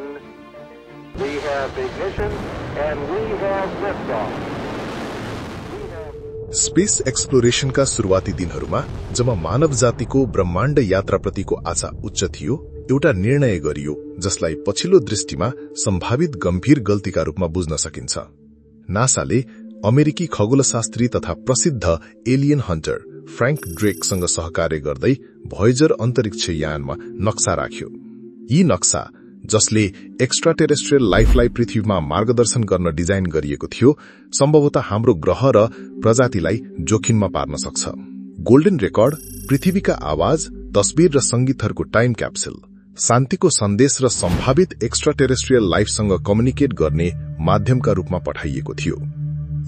1. We have ignition and we have liftoff. Space एक्सप्लोरेशनका सुरुवाती दिनहरूमा जब मानव जातिको ब्रह्माण्ड यात्राप्रतिको आशा उच्च थियो, एउटा निर्णय गरियो जसलाई पछिल्लो दृष्टिमा सम्भावित गम्भीर गल्तीका रूपमा बुझ्न सकिन्छ। नासाले अमेरिकी खगोलशास्त्री तथा प्रसिद्ध एलियन हन्टर फ्रैंक ड्रेकसँग सहकार्य गर्दै भोयेजर अन्तरिक्ष यानमा नक्सा राख्यो। यी नक्सा जसले एक्स्ट्राटेरेस्ट्रियल लाइफलाई पृथ्वीमा मार्गदर्शन गर्न डिजाइन गरिएको थियो, सम्भवतः हाम्रो ग्रह र प्रजातिलाई जोखिममा पार्न सक्छ। गोल्डन रेकर्ड पृथ्वीका आवाज, तस्बिर र संगीतहरूको टाइम क्याप्सुल, शान्तिको सन्देश र सम्भावित एक्स्ट्राटेरेस्ट्रियल लाइफसँग कम्युनिकेट गर्ने माध्यमका रूपमा पठाइएको थियो।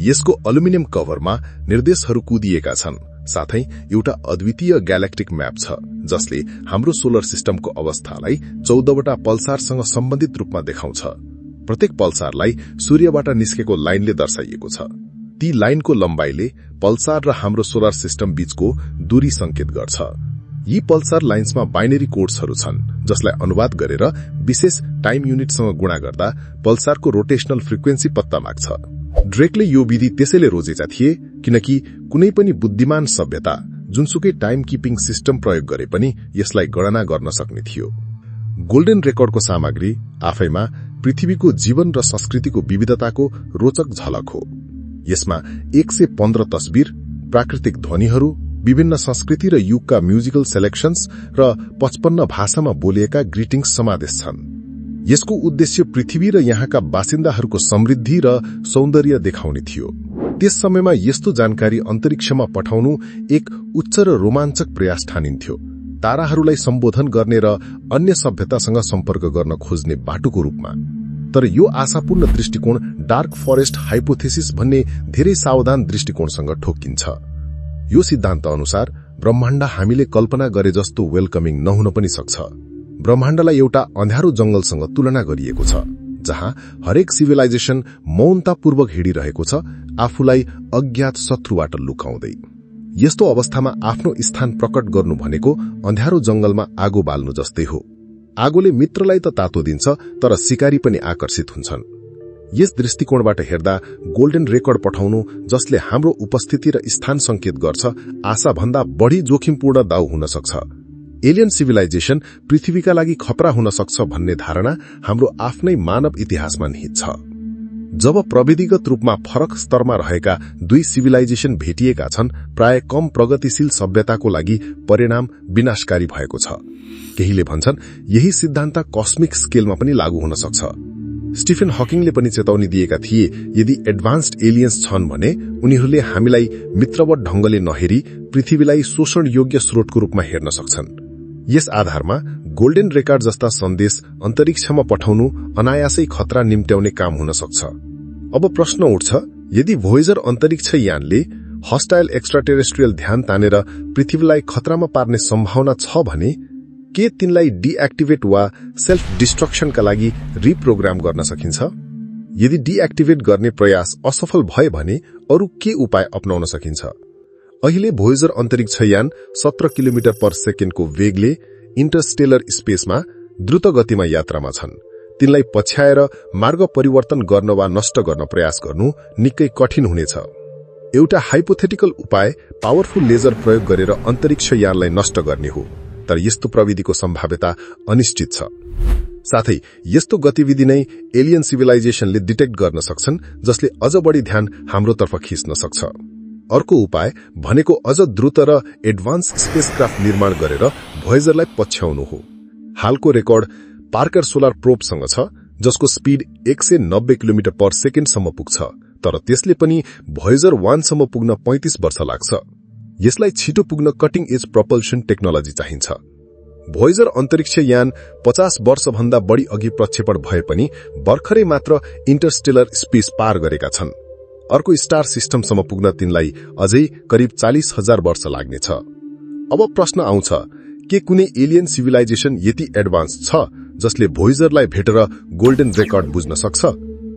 यसको एल्युमिनियम कभरमा निर्देशहरू कुदिएका छन्, साथै एउटा अद्वितीय ग्यालेक्टिक म्याप छ जसले हाम्रो सोलर सिस्टमको अवस्थालाई 14वटा पल्सारसँग सम्बन्धित रूपमा देखाउँछ। प्रत्येक पल्सारलाई सूर्यबाट निस्केको लाइनले दर्शाइएको छ। ती लाइनको लम्बाइले पल्सार र हाम्रो सोलर सिस्टम बीचको दूरी संकेत गर्छ। यी पल्सार लाइन्समा बाइनरी कोड्सहरू छन् जसलाई अनुवाद गरेर विशेष टाइम युनिटसँग गुणा गर्दा पल्सारको रोटेशनल फ्रिक्वेन्सी पत्ता लाग्छ। ड्रेकले यो विधि त्यसैले रोजेका थिए किनकि कुनै पनि बुद्धिमान सभ्यता जुनसुकै टाइम किपिङ सिस्टम प्रयोग गरे पनि यसलाई गणना गर्न सक्ने थियो। गोल्डन रेकर्डको सामग्री आफैमा पृथ्वीको जीवन र संस्कृतिको विविधताको रोचक झलक हो। यसमा 115 तस्बिर, प्राकृतिक ध्वनिहरू, विभिन्न संस्कृति र युगका म्युजिकल सेलेक्शन्स र 55 भाषामा बोलिएका ग्रिटिङ्स समावेश छन्। यसको उद्देश्य पृथ्वी र यहाँका बासिन्दाहरूको समृद्धि र सौन्दर्य देखाउने थियो। त्यस समयमा यस्तो जानकारी अन्तरिक्षमा पठाउनु एक उच्च र रोमाञ्चक प्रयास ठानिन्थ्यो, ताराहरूलाई सम्बोधन गर्ने र अन्य सभ्यतासँग सम्पर्क गर्न खोज्ने बाटोको रूपमा। तर यो आशापूर्ण दृष्टिकोण डार्क फरेस्ट हाइपोथेसिस भन्ने धेरै सावधान दृष्टिकोणसँग ठोक्किन्छ। यो सिद्धान्त अनुसार ब्रह्माण्ड हामीले कल्पना गरे जस्तो वेलकमिङ नहुन पनि सक्छ। ब्रह्माण्डलाई एउटा अँध्यारो जंगलसँग तुलना गरिएको छ जहाँ हरेक सिभिलाइजेशन मौनतापूर्वक हिँडिरहेको छ, आफूलाई अज्ञात शत्रुबाट लुकाउँदै। यस्तो अवस्थामा आफ्नो स्थान प्रकट गर्नु भनेको अँध्यारो जंगलमा आगो बाल्नु जस्तै हो। आगोले मित्रलाई त तातो दिन्छ, तर शिकारी पनि आकर्षित हुन्छन्। यस दृष्टिकोणबाट हेर्दा गोल्डन रेकर्ड पठाउनु जसले हाम्रो उपस्थिति र स्थान संकेत गर्छ, आशा भन्दा बढ़ी जोखिमपूर्ण दाउ हुन सक्छ। एलियन सिभिलाइजेशन पृथ्वीका लागि खतरा हुन सक्छ भन्ने धारणा हाम्रो आफ्नै मानव इतिहासमा निहित छ। जब प्रविधिगत रूपमा फरक स्तरमा रहेका दुई सिभिलाइजेशन भेटिएका छन्, प्राय कम प्रगतिशील सभ्यताको लागि परिणाम विनाशकारी भएको छ। केहीले भन्छन् यही सिद्धान्त कस्मिक स्केलमा पनि लागू हुन सक्छ। स्टिफेन हकिङले पनि चेतावनी दिएका थिए, यदि एडभान्स्ड एलियन्स छन् भने उनीहरूले हामीलाई मित्रवत ढंगले नहेरी पृथ्वीलाई शोषण योग्य स्रोतको रूपमा हेर्न सक्छन्। यस आधारमा गोल्डन रेकर्ड जस्ता सन्देश अन्तरिक्षमा पठाउनु अनायासै खतरा निम्त्याउने काम हुन सक्छ। अब प्रश्न उठ्छ, यदि भोयेजर अन्तरिक्ष यानले हस्टाइल एक्स्ट्राटेरेस्ट्रियल ध्यान तानेर पृथ्वीलाई खतरामा पार्ने सम्भावना छ भने के तिनलाई डिएक्टिभेट वा सेल्फ डिस्ट्रक्सनका लागि रिप्रोग्राम गर्न सकिन्छ? यदि डिएक्टिभेट गर्ने प्रयास असफल भए भने अरू के उपाय अपनाउन सकिन्छ? अहिले भोयेजर अन्तरिक्ष यान 17 किलोमिटर पर सेकेन्डको वेगले इन्टरस्टेलर स्पेसमा द्रुत गतिमा यात्रामा छन्। तिनलाई पछ्याएर मार्ग परिवर्तन गर्न वा नष्ट गर्न प्रयास गर्नु निकै कठिन हुनेछ। एउटा हाइपोथेटिकल उपाय पावरफुल लेजर प्रयोग गरेर अन्तरिक्ष यानलाई नष्ट गर्ने हो, तर यस्तो प्रविधिको सम्भाव्यता अनिश्चित छ। साथै यस्तो गतिविधि नै एलियन सिभिलाइजेशनले डिटेक्ट गर्न सक्छन्, जसले अझ बढी ध्यान हाम्रोतर्फ खिच्न सक्छ। अर्को उपाय भनेको अझ द्रुत र एडभान्स स्पेसक्राफ्ट निर्माण गरेर भोयेजरलाई पछ्याउनु हो। हालको रेकर्ड पार्कर सोलर प्रोबसँग छ, जसको स्पीड 190 किलोमिटर पर सेकेन्डसम्म पुग्छ, तर त्यसले पनि भोयेजर 1 सम्म पुग्न 35 वर्ष लाग्छ। यसलाई छिटो पुग्न कटिङ एज प्रपल्सन टेक्नोलोजी चाहिन्छ। भोयेजर अन्तरिक्ष यान 50 वर्षभन्दा बढ़ी अघि प्रक्षेपण भए पनि भर्खरै मात्र इन्टरस्टेलर स्पेस पार गरेका छन्। अर्को स्टार सिस्टमसम्म पुग्न तिनलाई अझै करिब 40,000 वर्ष लाग्नेछ। अब प्रश्न आउँछ, के कुनै एलियन सिभिलाइजेशन यति एडभान्स छ जसले भोयेजरलाई भेटेर गोल्डन रेकर्ड बुझ्न सक्छ?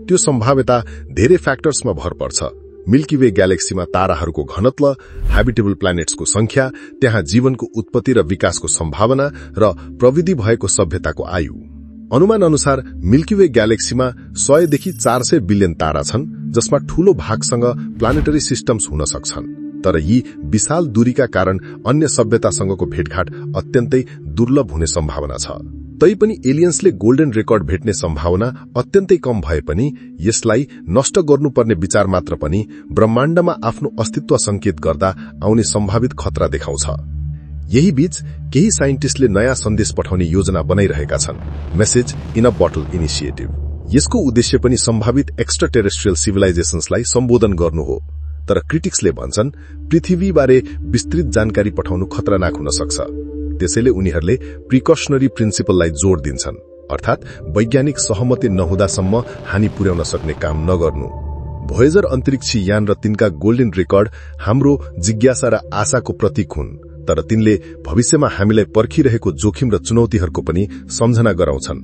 त्यो सम्भाव्यता धेरै फ्याक्टर्समा भर पर्छ। मिल्की वे ग्यालेक्सीमा ताराहरूको घनत्व, हैबिटेबल प्लानेट्सको संख्या, त्यहाँ जीवनको उत्पत्ति र विकासको सम्भावना र प्रविधि भएको सभ्यताको आयु। अनुमान अनुसार मिल्की वे ग्यालेक्सीमा 100 देखि 400 बिलियन तारा छन्, जसमा ठूलो भागसँग प्लानेटरी सिस्टम्स हुन सक्छन्। तर यी विशाल दूरीका कारण अन्य सभ्यतासँगको भेटघाट अत्यन्तै दुर्लभ हुने सम्भावना छ। तैपनि एलियन्सले गोल्डन रेकर्ड भेट्ने सम्भावना अत्यन्तै कम भए पनि यसलाई नष्ट गर्नुपर्ने विचार मात्र पनि ब्रह्माण्डमा आफ्नो अस्तित्व संकेत गर्दा आउने सम्भावित खतरा देखाउँछ। यही बीच केही साइन्टिस्टले नयाँ सन्देश पठाउने योजना बनाइरहेका छन्, message in a bottle initiative. यसको उद्देश्य पनि सम्भावित एक्स्ट्रा टेरेस्ट्रियल सिभिलाइजेशन्सलाई सम्बोधन गर्नु हो। तर क्रिटिक्सले भन्छन् पृथ्वीबारे विस्तृत जानकारी पठाउनु खतरनाक हुन सक्छ। त्यसैले उनीहरूले प्रिकसनरी प्रिन्सिपललाई जोड दिन्छन्, अर्थात् वैज्ञानिक सहमति नहुँदासम्म हानि पुर्याउन सक्ने काम नगर्नु। भोयेजर अन्तरिक्षी यान र तिनका गोल्डन रेकर्ड हाम्रो जिज्ञासा र आशाको प्रतीक हुन्, तर तिनले भविष्यमा हामीलाई पर्खिरहेको जोखिम र चुनौतीहरूको पनि सम्झना गराउँछन्।